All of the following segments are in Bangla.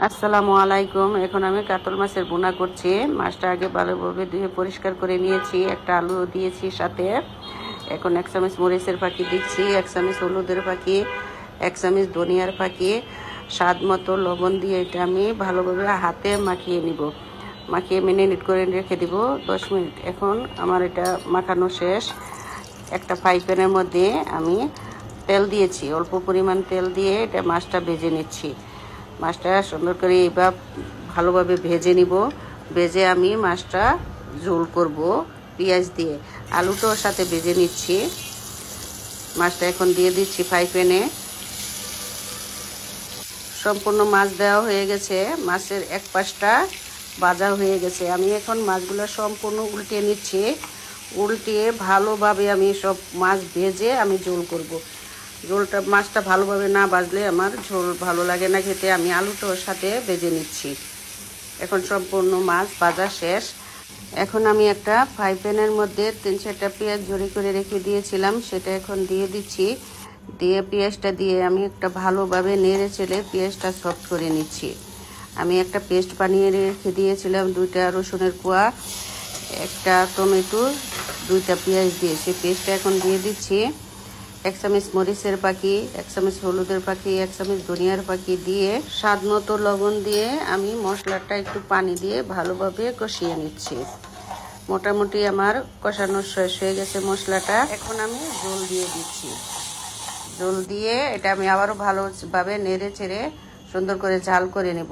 আসসালামু আলাইকুম। এখন আমি কাতল মাছের বোনা করছি। মাছটা আগে ভালোভাবে ধুয়ে পরিষ্কার করে নিয়েছি। একটা আলু দিয়েছি সাথে। এখন 1 চামচ মরিচের ফাঁকি দিচ্ছি, 1 চামচ হলুদের ফাঁকি, 1 চামচ ধনিয়ার ফাঁকি, স্বাদ মতো লবণ দিয়ে এটা আমি ভালোভাবে হাতে মাখিয়ে নিব। মাখিয়ে মেরিনেট করে রেখে দিব 10 মিনিট। এখন আমার এটা মাখানো শেষ। একটা ফ্রাই প্যানের মধ্যে আমি তেল দিয়েছি, অল্প পরিমাণ তেল দিয়ে এটা মাছটা ভেজে নিচ্ছি। মাছটা সুন্দর করে এবার ভালোভাবে ভেজে নিব। ভেজে আমি মাছটা ঝোল করব পেঁয়াজ দিয়ে। আলুটাও সাথে ভেজে নিচ্ছি। মাছটা এখন দিয়ে দিচ্ছি ফ্রাই প্যানে। সম্পূর্ণ মাছ দেওয়া হয়ে গেছে। মাছের এক পাশটা ভাজা হয়ে গেছে। আমি এখন মাছগুলো সম্পূর্ণ উল্টে নিচ্ছি। উল্টিয়ে ভালোভাবে আমি সব মাছ ভেজে আমি ঝোল করব। ঝোলটা মাছটা ভালোভাবে না ভাজলে আমার ঝোল ভালো লাগে না খেতে। আমি আলুটার সাথে ভেজে নিচ্ছি। এখন সম্পূর্ণ মাছ ভাজা শেষ। এখন আমি একটা ফ্রাই প্যানের মধ্যে 3-4টা পেঁয়াজ জড়ি করে রেখে দিয়েছিলাম, সেটা এখন দিয়ে দিচ্ছি। দিয়ে পেঁয়াজটা দিয়ে আমি একটা ভালোভাবে নেড়ে চেড়ে পেঁয়াজটা সফট করে নিচ্ছি। আমি একটা পেস্ট বানিয়ে রেখে দিয়েছিলাম, 2টা রসুনের কোয়া, একটা টমেটো, 2টা পেঁয়াজ দিয়ে সেই পেস্টটা এখন দিয়ে দিচ্ছি। 1 চামচ মরিচের পাখি, 1 চামচ হলুদের পাখি, 1 চামচ ধনিয়ার পাখি দিয়ে স্বাদ মতো লবণ দিয়ে আমি মশলাটা একটু পানি দিয়ে ভালোভাবে কষিয়ে নিচ্ছি। মোটামুটি আমার কষানো শেষ হয়ে গেছে মশলাটা। এখন আমি জল দিয়ে দিচ্ছি। জল দিয়ে এটা আমি আবারও ভালোভাবে নেড়ে চেড়ে সুন্দর করে জাল করে নেব।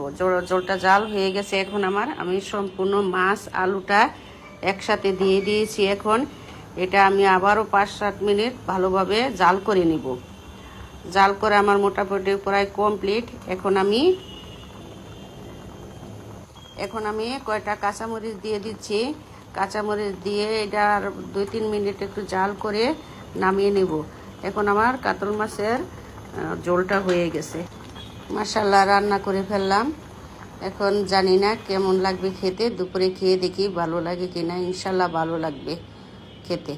জলটা জাল হয়ে গেছে। এখন আমি সম্পূর্ণ মাছ আলুটা একসাথে দিয়ে দিয়েছি। এখন এটা আমি আবারও 5-7 মিনিট ভালোভাবে জাল করে নিব। জাল করে আমার মোটামুটি প্রায় কমপ্লিট। এখন আমি কয়টা কাঁচামরিচ দিয়ে দিচ্ছি। কাঁচামরিচ দিয়ে এটা আর 2-3 মিনিট একটু জাল করে নামিয়ে নেব। এখন আমার কাতল মাছের ঝোলটা হয়ে গেছে। মাশাআল্লাহ, রান্না করে ফেললাম। এখন জানি না কেমন লাগবে খেতে। দুপুরে খেয়ে দেখি ভালো লাগে কিনা। ইনশাল্লাহ ভালো লাগবে খেতে।